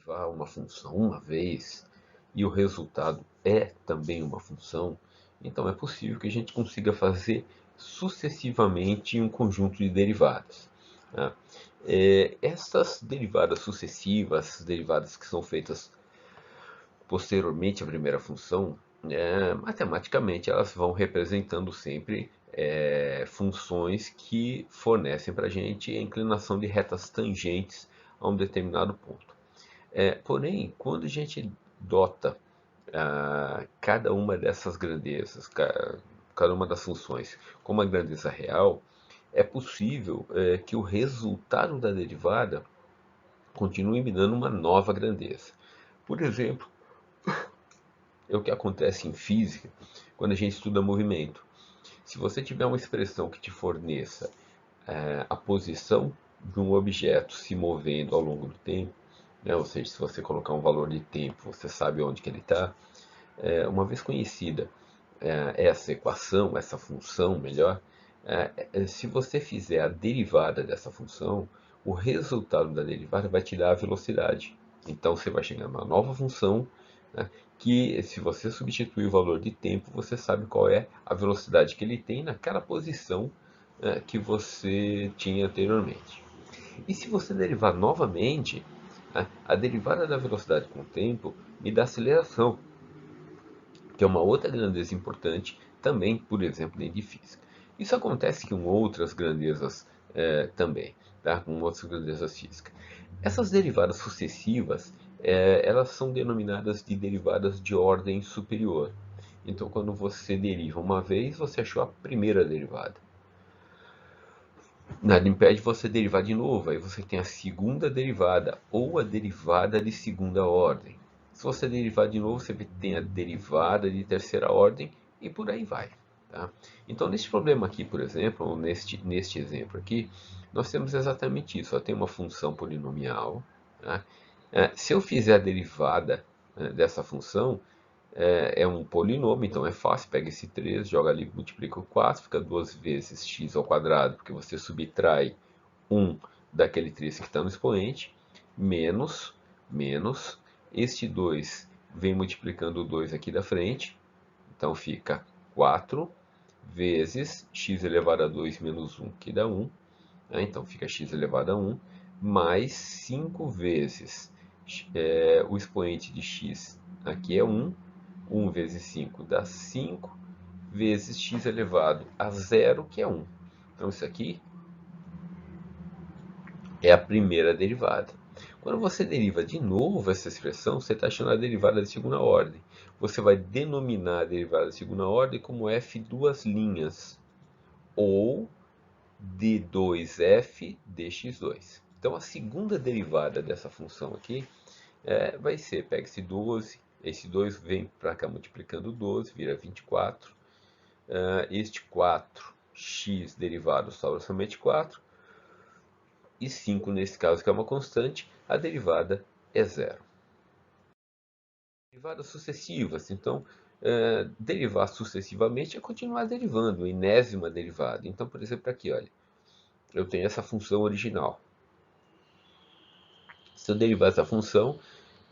derivar uma função uma vez e o resultado é também uma função, então é possível que a gente consiga fazer sucessivamente um conjunto de derivadas, né? Essas derivadas sucessivas, derivadas que são feitas posteriormente à primeira função, matematicamente elas vão representando sempre funções que fornecem para a gente a inclinação de retas tangentes a um determinado ponto. Porém, quando a gente dota cada uma dessas grandezas, cada uma das funções com uma grandeza real, é possível que o resultado da derivada continue me dando uma nova grandeza. Por exemplo, é o que acontece em física quando a gente estuda movimento. Se você tiver uma expressão que te forneça a posição de um objeto se movendo ao longo do tempo, né? Ou seja, se você colocar um valor de tempo, você sabe onde que ele está. Uma vez conhecida essa equação, essa função melhor, se você fizer a derivada dessa função, o resultado da derivada vai te dar a velocidade. Então você vai chegar numa nova função, né, que se você substituir o valor de tempo, você sabe qual é a velocidade que ele tem naquela posição que você tinha anteriormente. E se você derivar novamente, a derivada da velocidade com o tempo me dá aceleração, que é uma outra grandeza importante também, por exemplo, dentro de física. Isso acontece com outras grandezas também, tá? Com outras grandezas físicas. Essas derivadas sucessivas, elas são denominadas de derivadas de ordem superior. Então, quando você deriva uma vez, você achou a primeira derivada. Nada impede você derivar de novo, aí você tem a segunda derivada ou a derivada de segunda ordem. Se você derivar de novo, você tem a derivada de terceira ordem e por aí vai. Tá? Então, neste problema aqui, por exemplo, ou neste exemplo aqui, nós temos exatamente isso. Tem uma função polinomial. Tá? Se eu fizer a derivada dessa função, é um polinômio, então é fácil. Pega esse 3, joga ali, multiplica o 4, fica 2 vezes x ao quadrado, porque você subtrai 1 daquele 3 que está no expoente, menos, este 2 vem multiplicando o 2 aqui da frente, então fica 4 vezes x elevado a 2 menos 1, que dá 1, né? Então fica x elevado a 1, mais 5 vezes o expoente de x aqui é 1, 1 vezes 5 dá 5, vezes x elevado a zero, que é 1. Então isso aqui é a primeira derivada. Quando você deriva de novo essa expressão, você está achando a derivada de segunda ordem. Você vai denominar a derivada de segunda ordem como f duas linhas, ou d2f dx2. Então a segunda derivada dessa função aqui vai ser, pega esse 12, esse 2 vem para cá multiplicando 12, vira 24. Este 4x derivado sobra somente 4. E 5 nesse caso, que é uma constante, a derivada é zero. Derivadas sucessivas, então, derivar sucessivamente é continuar derivando, enésima derivada. Então, por exemplo, aqui, olha, eu tenho essa função original. Se eu derivar essa função,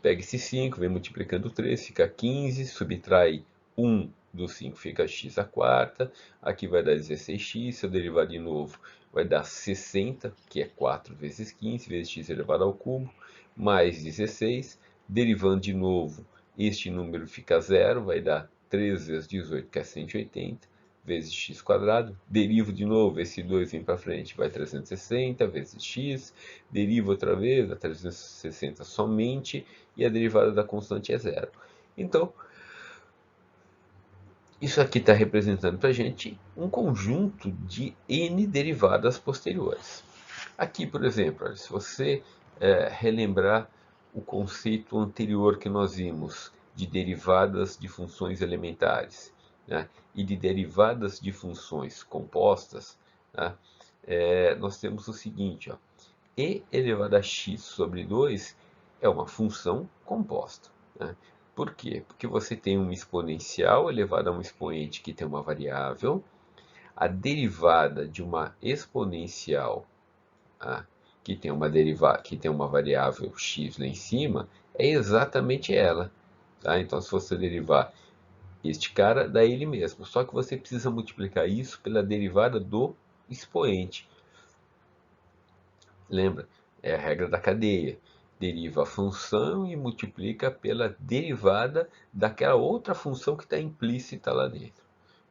pega esse 5, vem multiplicando 3, fica 15, subtrai 1 do 5, fica x à quarta, aqui vai dar 16x, se eu derivar de novo, vai dar 60, que é 4 vezes 15, vezes x elevado ao cubo, mais 16, derivando de novo, este número fica zero, vai dar 3 vezes 18, que é 180, vezes x quadrado, derivo de novo, esse 2 vem para frente, vai 360 vezes x, derivo outra vez, a 360 somente, e a derivada da constante é zero. Então, isso aqui está representando para a gente um conjunto de n derivadas posteriores. Aqui, por exemplo, se você relembrar o conceito anterior que nós vimos de derivadas de funções elementares, né, e de derivadas de funções compostas, né, nós temos o seguinte, ó, e elevado a x sobre 2 é uma função composta, né? Por quê? Porque você tem uma exponencial elevada a um expoente que tem uma variável, a derivada de uma exponencial que tem uma variável x lá em cima, é exatamente ela. Tá? Então, se você derivar este cara, dá ele mesmo. Só que você precisa multiplicar isso pela derivada do expoente. Lembra? É a regra da cadeia. Deriva a função e multiplica pela derivada daquela outra função que está implícita lá dentro.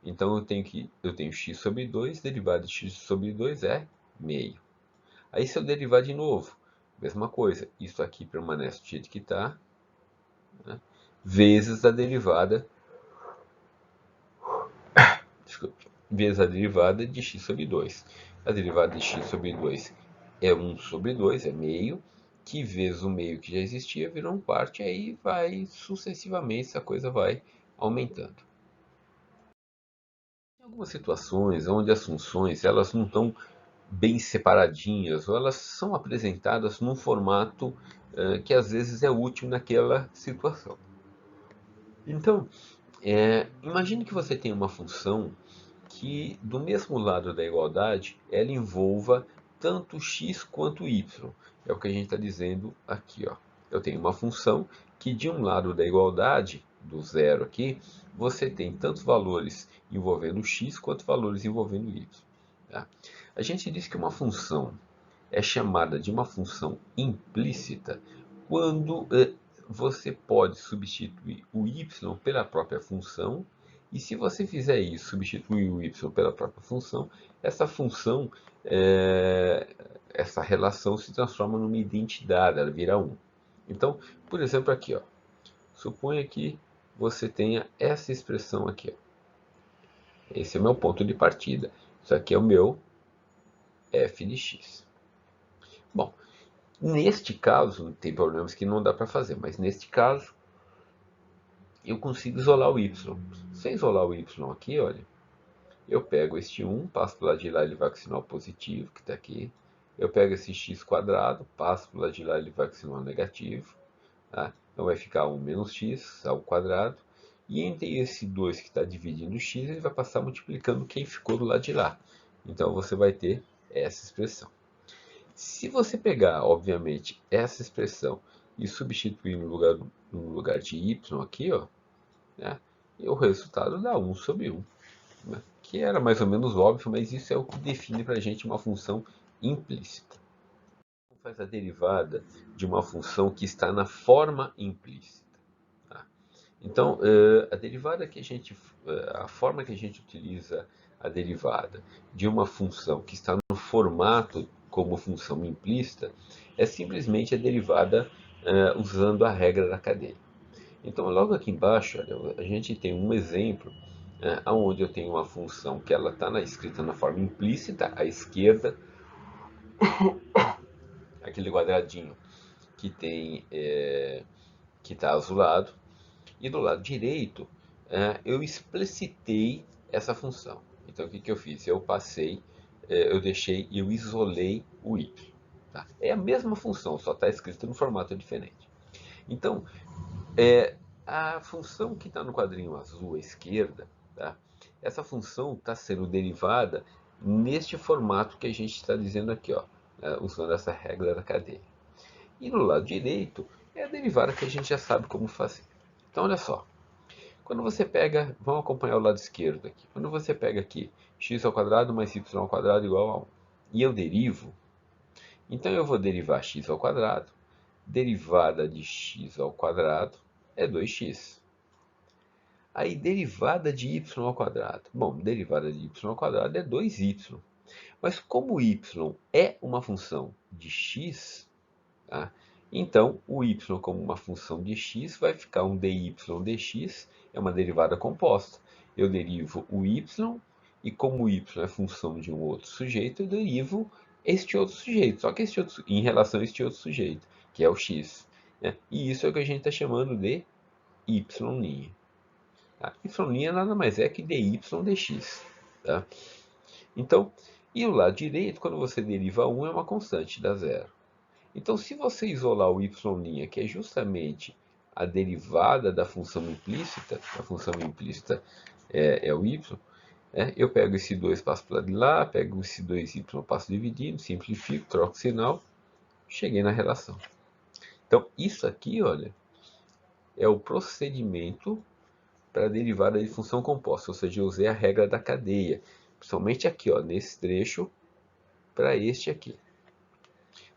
Então eu tenho x sobre 2, derivada de x sobre 2 é meio. Aí se eu derivar de novo, mesma coisa. Isso aqui permanece do jeito que está, né? Vezes a derivada, desculpe, vezes a derivada de x sobre 2. A derivada de x sobre 2 é 1 sobre 2, é meio, que vezes o meio que já existia virou 1/4, e aí vai sucessivamente, essa coisa vai aumentando. Em algumas situações onde as funções elas não estão bem separadinhas, ou elas são apresentadas num formato que às vezes é útil naquela situação. Então, imagine que você tem uma função que do mesmo lado da igualdade ela envolva tanto x quanto y. É o que a gente está dizendo aqui. Ó. Eu tenho uma função que de um lado da igualdade, do zero aqui, você tem tantos valores envolvendo x quanto valores envolvendo y. Tá? A gente diz que uma função é chamada de uma função implícita quando você pode substituir o y pela própria função, e se você fizer isso, substituir o y pela própria função, essa função, essa relação se transforma numa identidade, ela vira 1. Então, por exemplo, aqui, ó, suponha que você tenha essa expressão aqui. Ó. Esse é o meu ponto de partida. Isso aqui é o meu f de x. Bom, neste caso, tem problemas que não dá para fazer, mas neste caso, eu consigo isolar o y. Se eu isolar o y aqui, olha, eu pego este 1, passo para o lado de lá, ele vai com o sinal positivo, que está aqui. Eu pego esse x quadrado, passo para o lado de lá, ele vai com o sinal negativo. Tá? Então vai ficar 1 menos x ao quadrado. E entre esse 2 que está dividindo o x, ele vai passar multiplicando quem ficou do lado de lá. Então você vai ter essa expressão. Se você pegar, obviamente, essa expressão e substituir no lugar de y aqui, ó, né, e o resultado dá 1 sobre 1. Né, que era mais ou menos óbvio, mas isso é o que define para a gente uma função implícita. Faz a derivada de uma função que está na forma implícita. Tá? Então, a forma que a gente utiliza a derivada de uma função que está no formato como função implícita é simplesmente a derivada usando a regra da cadeia. Então, logo aqui embaixo, olha, a gente tem um exemplo onde eu tenho uma função que ela está escrita na forma implícita, à esquerda, aquele quadradinho que tem que está azulado, e do lado direito eu explicitei essa função. Então o que eu fiz? Eu isolei o y. Tá? É a mesma função, só está escrita no formato diferente. Então, a função que está no quadrinho azul à esquerda, tá? Essa função está sendo derivada neste formato que a gente está dizendo aqui, ó, usando essa regra da cadeia. E no lado direito é a derivada que a gente já sabe como fazer. Então, olha só. Quando você pega, vamos acompanhar o lado esquerdo aqui. Quando você pega aqui x ao quadrado mais y ao quadrado igual a 1, e eu derivo, então eu vou derivar x ao quadrado, derivada de x ao quadrado é 2x. Aí, derivada de y ao quadrado. Bom, derivada de y ao quadrado é 2y. Mas como y é uma função de x, tá? Então, o y como uma função de x vai ficar um dy dx, é uma derivada composta. Eu derivo o y, e como o y é função de um outro sujeito, eu derivo este outro sujeito, só que em relação a este outro sujeito, que é o x. Né? E isso é o que a gente está chamando de y'. Tá? Y' nada mais é que dy dx. Tá? Então, e o lado direito, quando você deriva 1, é uma constante, dá zero. Então, se você isolar o y', que é justamente a derivada da função implícita, a função implícita é o y, eu pego esse 2, passo para lá de lá, pego esse 2y, passo dividindo, simplifico, troco o sinal, cheguei na relação. Então, isso aqui, olha, é o procedimento para a derivada de função composta, ou seja, eu usei a regra da cadeia, principalmente aqui, ó, nesse trecho, para este aqui.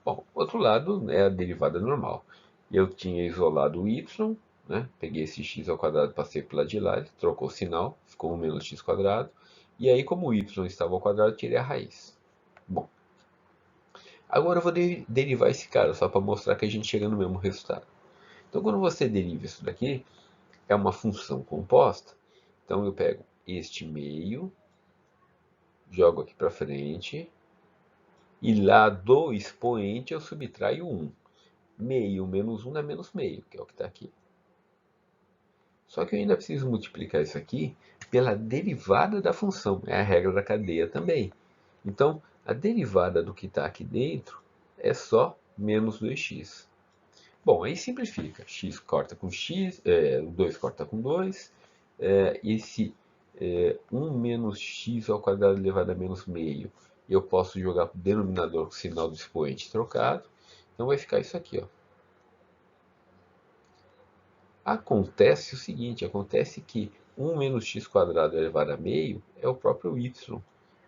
Bom, outro lado é a derivada normal. Eu tinha isolado o y, né? Peguei esse x ao quadrado, passei para lado de lá, ele trocou o sinal, ficou 1 menos x quadrado. E aí, como o y estava ao quadrado, tirei a raiz. Bom, agora eu vou derivar esse cara, só para mostrar que a gente chega no mesmo resultado. Então, quando você deriva isso daqui, é uma função composta. Então, eu pego este meio, jogo aqui para frente, e lá do expoente eu subtraio 1. Meio menos 1 é menos meio, que é o que está aqui. Só que eu ainda preciso multiplicar isso aqui pela derivada da função. É a regra da cadeia também. Então, a derivada do que está aqui dentro é só menos 2x. Bom, aí simplifica. X corta com x, 2 corta com 2. Esse 1 menos x ao quadrado elevado a menos meio, eu posso jogar para o denominador com o sinal do expoente trocado. Então vai ficar isso aqui, ó. Acontece o seguinte, acontece que 1 menos x quadrado elevado a meio é o próprio y.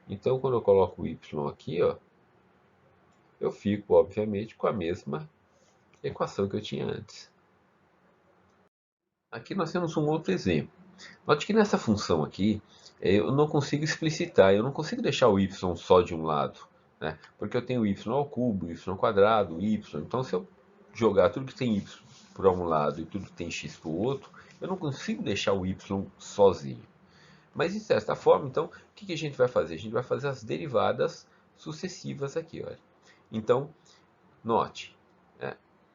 Então, quando eu coloco o y aqui, ó, eu fico, obviamente, com a mesma equação que eu tinha antes. Aqui nós temos um outro exemplo. Note que nessa função aqui, eu não consigo explicitar, eu não consigo deixar o y só de um lado, né? Porque eu tenho y ao cubo, y ao quadrado, y. Então, se eu jogar tudo que tem y para um lado e tudo que tem x para o outro, eu não consigo deixar o y sozinho. Mas, de certa forma, então, o que a gente vai fazer? A gente vai fazer as derivadas sucessivas aqui, olha. Então, note,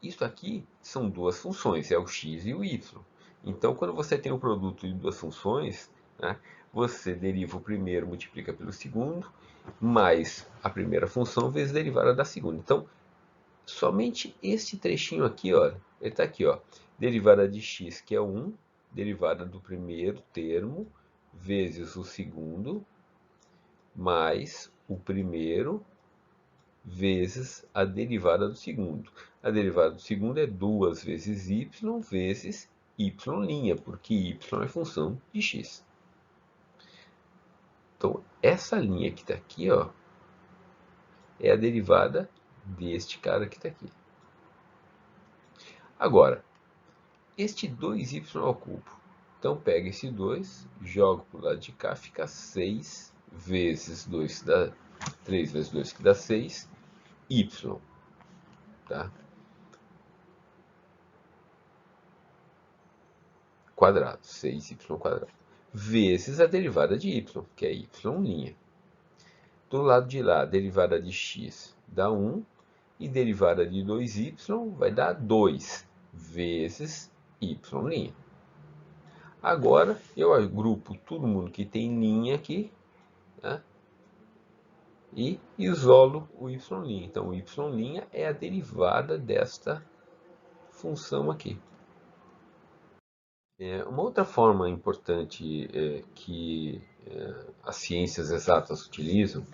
isso aqui são duas funções, é o x e o y. Então, quando você tem o produto de duas funções, né, você deriva o primeiro, multiplica pelo segundo, mais a primeira função vezes a derivada da segunda. Então, somente este trechinho aqui, olha, ele está aqui, ó, derivada de x, que é 1, derivada do primeiro termo, vezes o segundo, mais o primeiro, vezes a derivada do segundo. A derivada do segundo é 2 vezes y vezes y', porque y é função de x. Então, essa linha que está aqui, ó, é a derivada deste cara que está aqui. Agora, este 2y ao cubo. Então, pega esse 2, joga para o lado de cá, fica 6 vezes 2, que dá 3 vezes 2, que dá 6, y. Tá? Quadrado, 6y quadrado, vezes a derivada de y, que é y'. Do lado de lá, a derivada de x dá 1, e derivada de 2y vai dar 2 vezes y'. Agora, eu agrupo todo mundo que tem linha aqui, né, e isolo o y'. Então, o y' é a derivada desta função aqui. Uma outra forma importante que as ciências exatas utilizam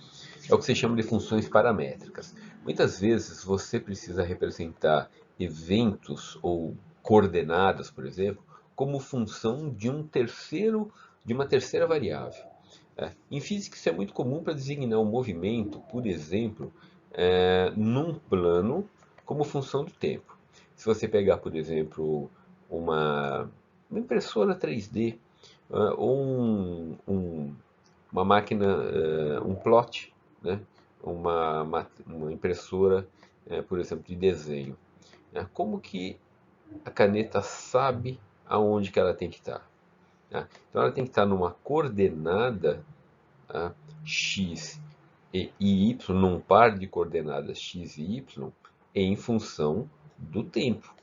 é o que se chama de funções paramétricas. Muitas vezes você precisa representar eventos ou coordenadas, por exemplo, como função de uma terceira variável. Em física isso é muito comum para designar um movimento, por exemplo, num plano como função do tempo. Se você pegar, por exemplo, uma impressora 3D, ou uma máquina, um plot, né? uma impressora, por exemplo, de desenho. Como que a caneta sabe aonde que ela tem que estar? Então ela tem que estar numa coordenada x e y, num par de coordenadas x e y, em função do tempo.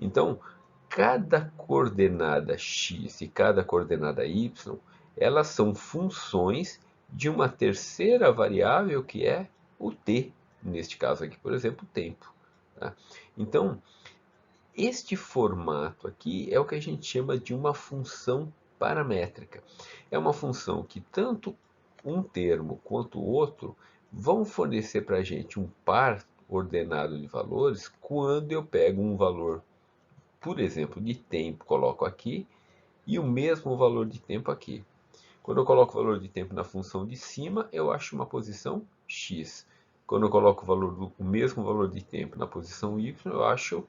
Então, cada coordenada x e cada coordenada y, elas são funções de uma terceira variável que é o t, neste caso aqui, por exemplo, o tempo. Tá? Então, este formato aqui é o que a gente chama de uma função paramétrica. É uma função que tanto um termo quanto o outro vão fornecer para a gente um par, ordenado de valores quando eu pego um valor, por exemplo, de tempo, coloco aqui, e o mesmo valor de tempo aqui. Quando eu coloco o valor de tempo na função de cima, eu acho uma posição x. Quando eu coloco o mesmo valor de tempo na posição y, eu acho,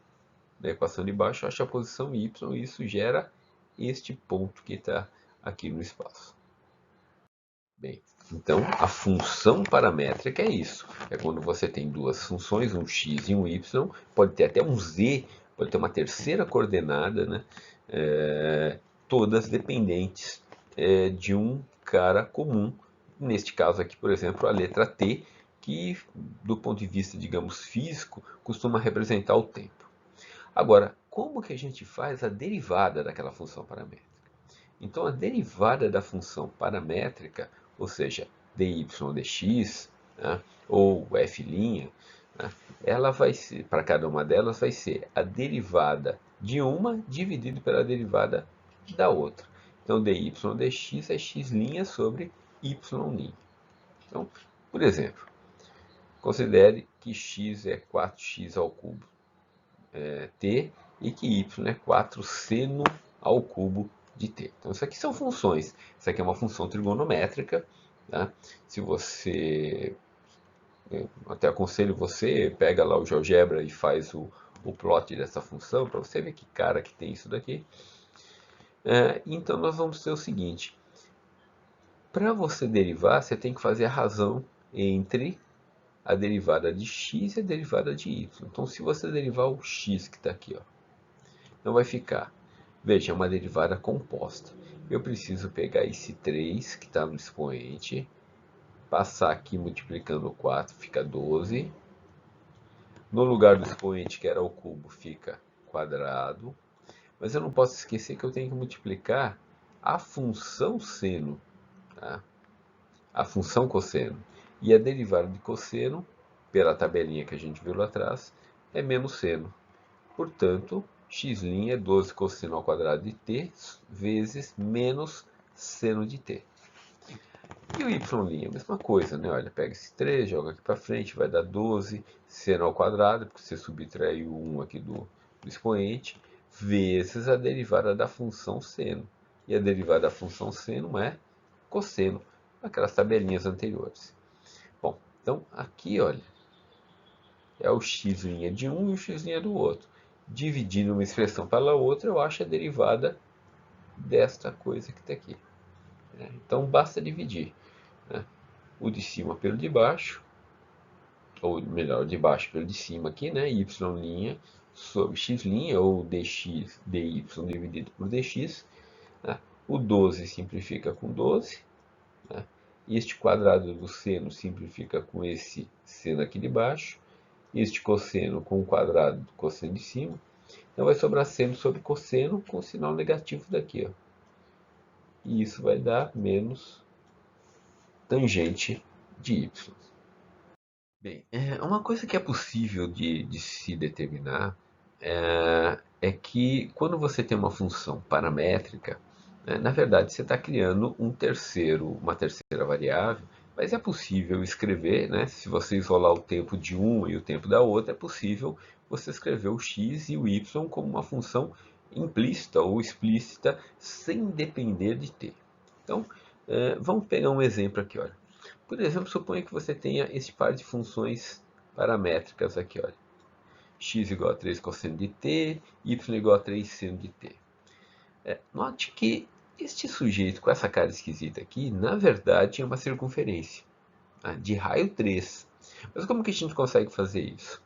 na equação de baixo, eu acho a posição y, e isso gera este ponto que está aqui no espaço. Bem, então a função paramétrica é isso. É quando você tem duas funções, um x e um y, pode ter até um z, pode ter uma terceira coordenada, né? Todas dependentes de um cara comum. Neste caso aqui, por exemplo, a letra t, que do ponto de vista, digamos, físico, costuma representar o tempo. Agora, como que a gente faz a derivada daquela função paramétrica? Então, a derivada da função paramétrica, ou seja, dy dx, né, ou f', né, ela vai ser, para cada uma delas, vai ser a derivada de uma dividido pela derivada da outra. Então, dy dx é x' sobre y'. Então, por exemplo, considere que x é 4x ao cubo t e que y é 4 seno ao cubo de t. Então, isso aqui são funções. Isso aqui é uma função trigonométrica. Tá? Se você, até aconselho você, pega lá o GeoGebra e faz o plot dessa função, para você ver que cara que tem isso daqui. Então, nós vamos ter o seguinte. Para você derivar, você tem que fazer a razão entre a derivada de x e a derivada de y. Então, se você derivar o x que está aqui, ó, então vai ficar, veja, é uma derivada composta. Eu preciso pegar esse 3 que está no expoente, passar aqui multiplicando 4, fica 12. No lugar do expoente, que era o cubo, fica quadrado. Mas eu não posso esquecer que eu tenho que multiplicar a função seno, tá? A função cosseno. E a derivada de cosseno, pela tabelinha que a gente viu lá atrás, é menos seno. Portanto, x' é 12 cosseno ao quadrado de t vezes menos seno de t. E o y' é a mesma coisa, né? Olha, pega esse 3, joga aqui para frente, vai dar 12 seno ao quadrado, porque você subtraiu o 1 aqui do expoente, vezes a derivada da função seno. E a derivada da função seno é cosseno, aquelas tabelinhas anteriores. Bom, então aqui, olha, é o x' de um e o x' do outro. Dividindo uma expressão pela outra, eu acho a derivada desta coisa que está aqui. Então, basta dividir, né, o de cima pelo de baixo, ou melhor, o de baixo pelo de cima aqui, né, y' sobre x', ou dx, dy dividido por dx. Né, o 12 simplifica com 12. Né, este quadrado do seno simplifica com esse seno aqui de baixo. Este cosseno com o quadrado do cosseno de cima. Então vai sobrar seno sobre cosseno com o sinal negativo daqui. Ó. E isso vai dar menos tangente de y. Bem, uma coisa que é possível de se determinar é que quando você tem uma função paramétrica, na verdade você está criando uma terceira variável, mas é possível escrever, né, se você isolar o tempo de uma e o tempo da outra, é possível você escrever o x e o y como uma função implícita ou explícita sem depender de t. Então, vamos pegar um exemplo aqui, olha. Por exemplo, suponha que você tenha esse par de funções paramétricas aqui, olha. X igual a 3 cosseno de t, y igual a 3 seno de t. Note que este sujeito com essa cara esquisita aqui, na verdade, é uma circunferência de raio 3. Mas como que a gente consegue fazer isso?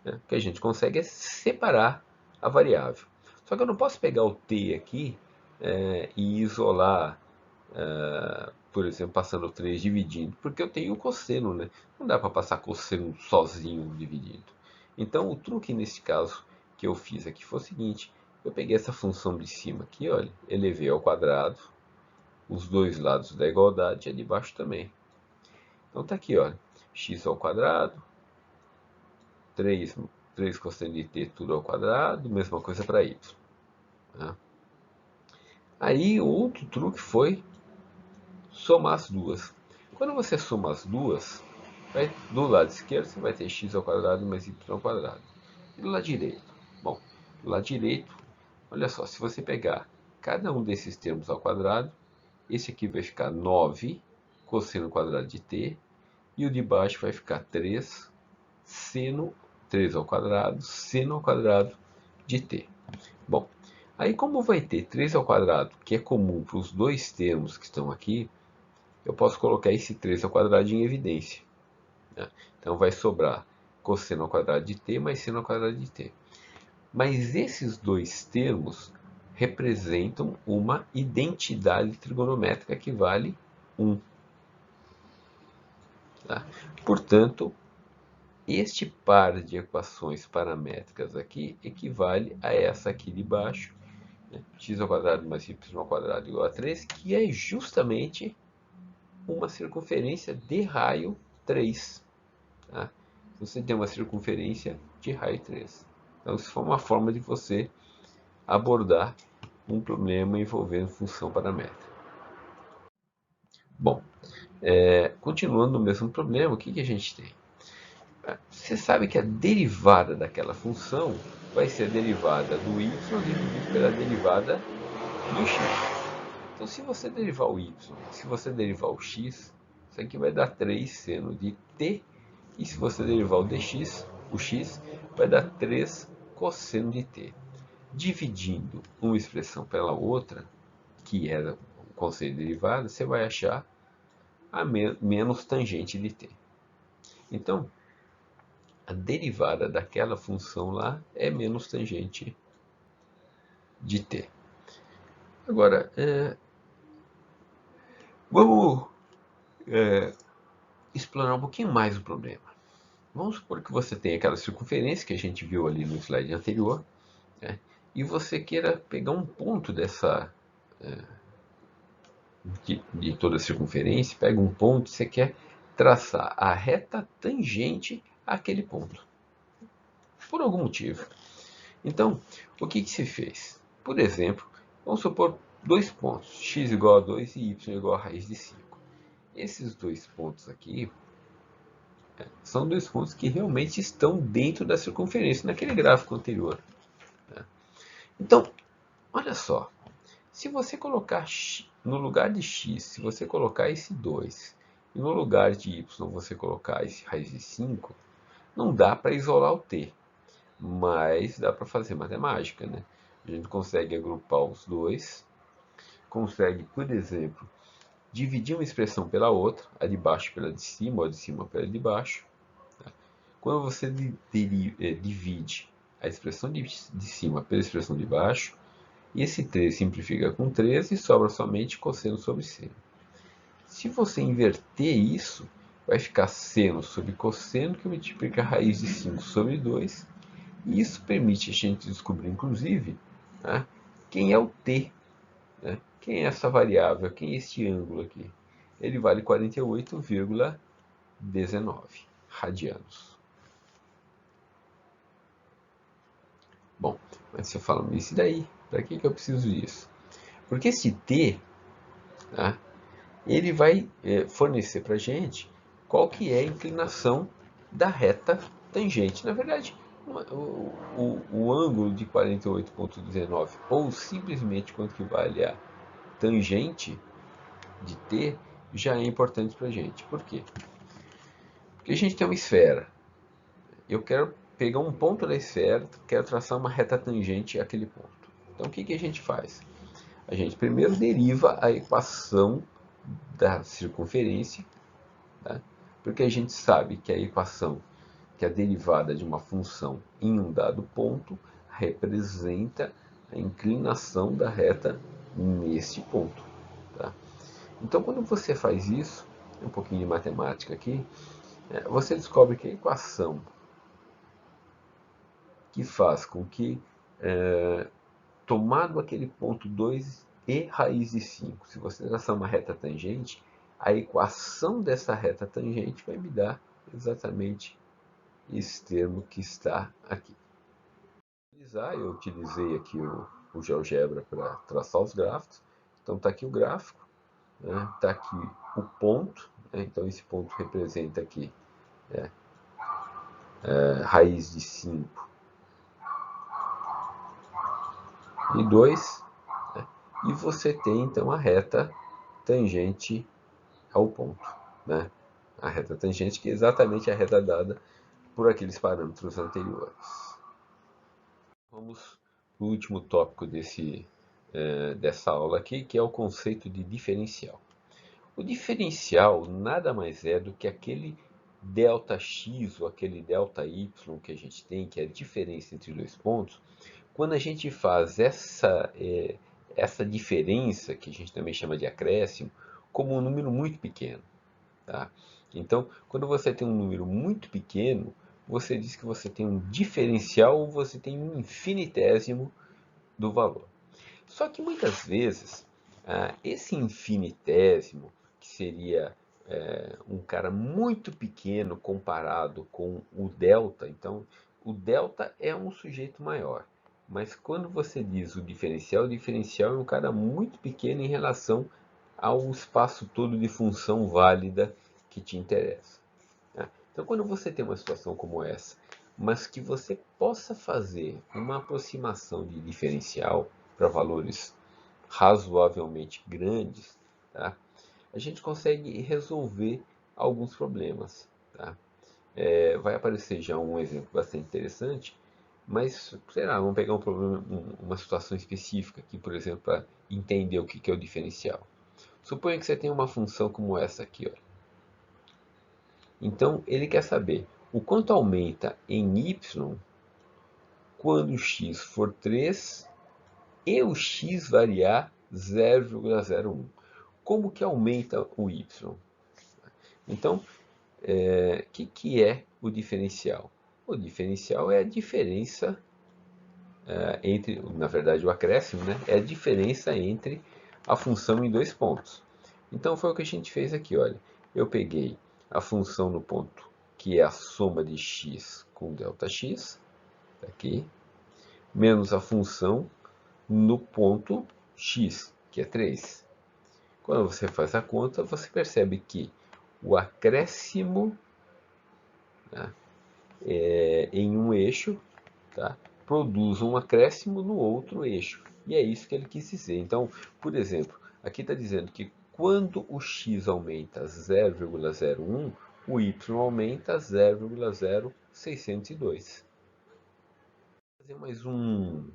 O que a gente consegue é separar a variável. Só que eu não posso pegar o t aqui e isolar, por exemplo, passando 3 dividindo, porque eu tenho o cosseno, né? Não dá para passar cosseno sozinho dividindo. Então, o truque nesse caso que eu fiz aqui foi o seguinte: eu peguei essa função de cima aqui, olha, elevei ao quadrado, os dois lados da igualdade e a de baixo também. Então tá aqui, olha, x ao quadrado, 3 cosseno de t tudo ao quadrado, mesma coisa para y. Tá? Aí o outro truque foi somar as duas. Quando você soma as duas, Do lado esquerdo você vai ter x ao quadrado mais y ao quadrado. E do lado direito? Bom, do lado direito, olha só, se você pegar cada um desses termos ao quadrado, esse aqui vai ficar 9 cosseno quadrado de t, e o de baixo vai ficar 3 seno 3 ao quadrado, seno ao quadrado de t. Bom, aí como vai ter 3 ao quadrado, que é comum para os dois termos que estão aqui, eu posso colocar esse 3 ao quadrado em evidência, né? Então vai sobrar cosseno ao quadrado de t mais seno ao quadrado de t. Mas esses dois termos representam uma identidade trigonométrica que vale 1. Tá? Portanto, este par de equações paramétricas aqui equivale a essa aqui de baixo, né? X ao quadrado mais y ao quadrado igual a 3, que é justamente uma circunferência de raio 3. Tá? Você tem uma circunferência de raio 3. Então, isso foi uma forma de você abordar um problema envolvendo função paramétrica. Bom, continuando no mesmo problema, o que a gente tem? Você sabe que a derivada daquela função vai ser a derivada do y dividido pela derivada do x. Então, se você derivar o y, se você derivar o x, isso aqui vai dar 3 seno de t. E se você derivar o x vai dar 3 cosseno de t. Dividindo uma expressão pela outra, que era o conceito de derivada, você vai achar a menos tangente de t. Então, a derivada daquela função lá é menos tangente de t. Agora, vamos explorar um pouquinho mais o problema. Vamos supor que você tem aquela circunferência que a gente viu ali no slide anterior, né? E você queira pegar um ponto dessa de toda a circunferência, pega um ponto e você quer traçar a reta tangente àquele ponto, por algum motivo. Então, o que se fez? Por exemplo, vamos supor dois pontos, x igual a 2 e y igual a raiz de 5. Esses dois pontos aqui são dois pontos que realmente estão dentro da circunferência, naquele gráfico anterior. Então, olha só, se você colocar no lugar de x, se você colocar esse 2, e no lugar de y você colocar esse raiz de 5, não dá para isolar o t, mas dá para fazer matemática, né? A gente consegue agrupar os dois, consegue, por exemplo, dividir uma expressão pela outra, a de baixo pela de cima, ou a de cima pela de baixo. Tá? Quando você divide a expressão de cima pela expressão de baixo, e esse 3 simplifica com 3 e sobra somente cosseno sobre seno. Se você inverter isso, vai ficar seno sobre cosseno, que multiplica a raiz de 5 sobre 2. E isso permite a gente descobrir, inclusive, né, quem é o t, né? Quem é essa variável, quem é este ângulo aqui. Ele vale 48,19 radianos. Bom, mas você fala, mas e daí? Para que eu preciso disso? Porque esse t, tá, ele vai fornecer para a gente qual que é a inclinação da reta tangente. Na verdade, o ângulo de 48,19 ou simplesmente quanto que vale a tangente de t já é importante para a gente. Por quê? Porque a gente tem uma esfera. Eu quero pegar um ponto da esfera, quero traçar uma reta tangente àquele ponto. Então o que a gente faz? A gente primeiro deriva a equação da circunferência, tá? Porque a gente sabe que a equação, que a derivada de uma função em um dado ponto representa a inclinação da reta neste ponto. Tá? Então, quando você faz isso, um pouquinho de matemática aqui, você descobre que a equação que faz com que, tomado aquele ponto 2 e raiz de 5, se você traçar uma reta tangente, a equação dessa reta tangente vai me dar exatamente esse termo que está aqui. Eu utilizei aqui o GeoGebra para traçar os gráficos. Então está aqui o gráfico, né? Está aqui o ponto, né? Então esse ponto representa aqui raiz de 5 e 2, né? E você tem então a reta tangente ao ponto, né? A reta tangente que é exatamente a reta dada por aqueles parâmetros anteriores. Vamos para o último tópico dessa aula aqui, que é o conceito de diferencial. O diferencial nada mais é do que aquele ΔX ou aquele ΔY que a gente tem, que é a diferença entre dois pontos. Quando a gente faz essa diferença, que a gente também chama de acréscimo, como um número muito pequeno. Tá? Então, quando você tem um número muito pequeno, você diz que você tem um diferencial ou você tem um infinitésimo do valor. Só que muitas vezes, esse infinitésimo, que seria um cara muito pequeno comparado com o delta, então o delta é um sujeito maior. Mas quando você diz o diferencial é um cara muito pequeno em relação ao espaço todo de função válida que te interessa. Né? Então, quando você tem uma situação como essa, mas que você possa fazer uma aproximação de diferencial para valores razoavelmente grandes, tá? A gente consegue resolver alguns problemas. Tá? Vai aparecer já um exemplo bastante interessante, mas, sei lá, vamos pegar um problema, uma situação específica aqui, por exemplo, para entender o que é o diferencial. Suponha que você tem uma função como essa aqui, ó. Então, ele quer saber o quanto aumenta em y quando o x for 3 e o x variar 0,01. Como que aumenta o y? Então, que é o diferencial? O diferencial é a diferença entre, na verdade o acréscimo, né? É a diferença entre a função em dois pontos. Então foi o que a gente fez aqui, olha. Eu peguei a função no ponto que é a soma de x com ΔX, aqui, menos a função no ponto x, que é 3. Quando você faz a conta, você percebe que o acréscimo, né, em um eixo, tá, produz um acréscimo no outro eixo. E é isso que ele quis dizer. Então, por exemplo, aqui está dizendo que quando o x aumenta 0,01, o y aumenta 0,0602.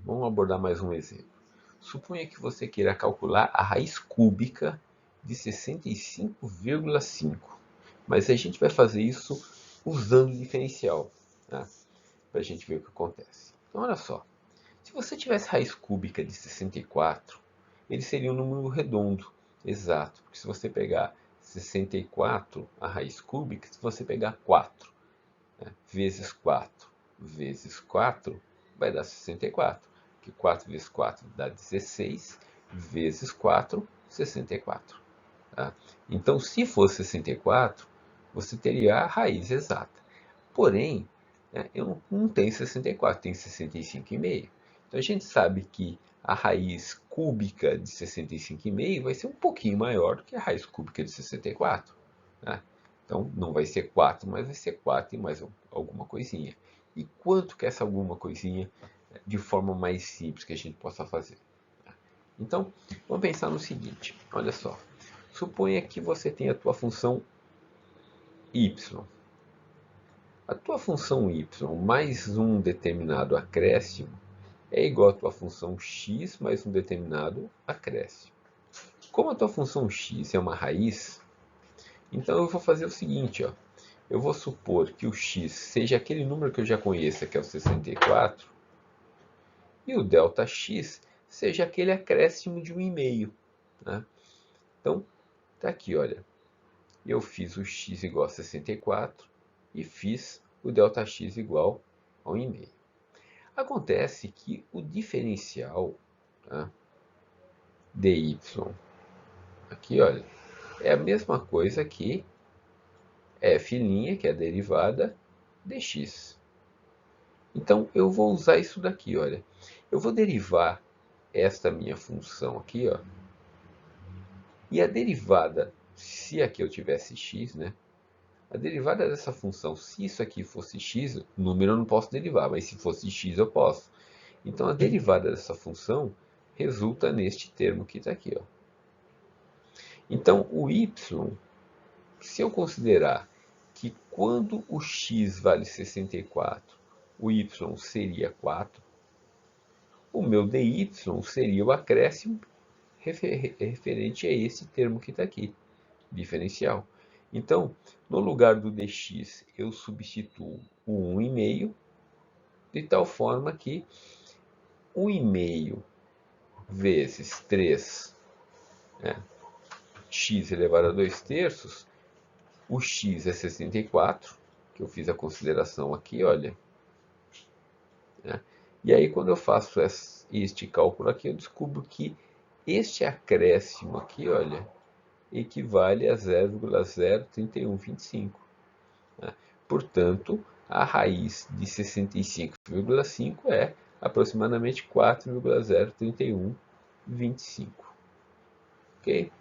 Vamos abordar mais um exemplo. Suponha que você queira calcular a raiz cúbica de 65,5. Mas a gente vai fazer isso usando o diferencial, tá? Para a gente ver o que acontece. Então, olha só. Se você tivesse raiz cúbica de 64, ele seria um número redondo, exato. Porque se você pegar 64, a raiz cúbica, se você pegar 4, né, vezes 4 vezes 4, vai dar 64. Porque 4 vezes 4 dá 16, vezes 4, 64. Tá? Então, se fosse 64, você teria a raiz exata. Porém, né, eu não tenho 64, tenho 65,5. Então, a gente sabe que a raiz cúbica de 65,5 vai ser um pouquinho maior do que a raiz cúbica de 64. Né? Então, não vai ser 4, mas vai ser 4 e mais alguma coisinha. E quanto que é essa alguma coisinha de forma mais simples que a gente possa fazer? Então, vamos pensar no seguinte, olha só. Suponha que você tem a tua função y. A tua função y mais um determinado acréscimo é igual à tua função x mais um determinado acréscimo. Como a tua função x é uma raiz, então eu vou fazer o seguinte, ó. Eu vou supor que o x seja aquele número que eu já conheço, que é o 64, e o ΔX seja aquele acréscimo de 1,5. Né? Então, tá aqui, olha. Eu fiz o x igual a 64 e fiz o ΔX igual a 1,5. Acontece que o diferencial, tá, dy, aqui olha, é a mesma coisa que f', que é a derivada, dx. Então eu vou usar isso daqui, olha. Eu vou derivar esta minha função aqui, ó, e a derivada, se aqui eu tivesse x, né, A derivada dessa função, se isso aqui fosse x, o número eu não posso derivar, mas se fosse x eu posso. Então a derivada dessa função resulta neste termo que está aqui. Ó. Então o y, se eu considerar que quando o x vale 64, o y seria 4, o meu dy seria o acréscimo referente a esse termo que está aqui, diferencial. Então, no lugar do dx, eu substituo o 1,5, de tal forma que 1,5 vezes 3, né, x elevado a 2 terços, o x é 64, que eu fiz a consideração aqui, olha. Né? E aí, quando eu faço este cálculo aqui, eu descubro que este acréscimo aqui, olha, equivale a 0,03125. Né? Portanto, a raiz de 65,5 é aproximadamente 4,03125. Ok?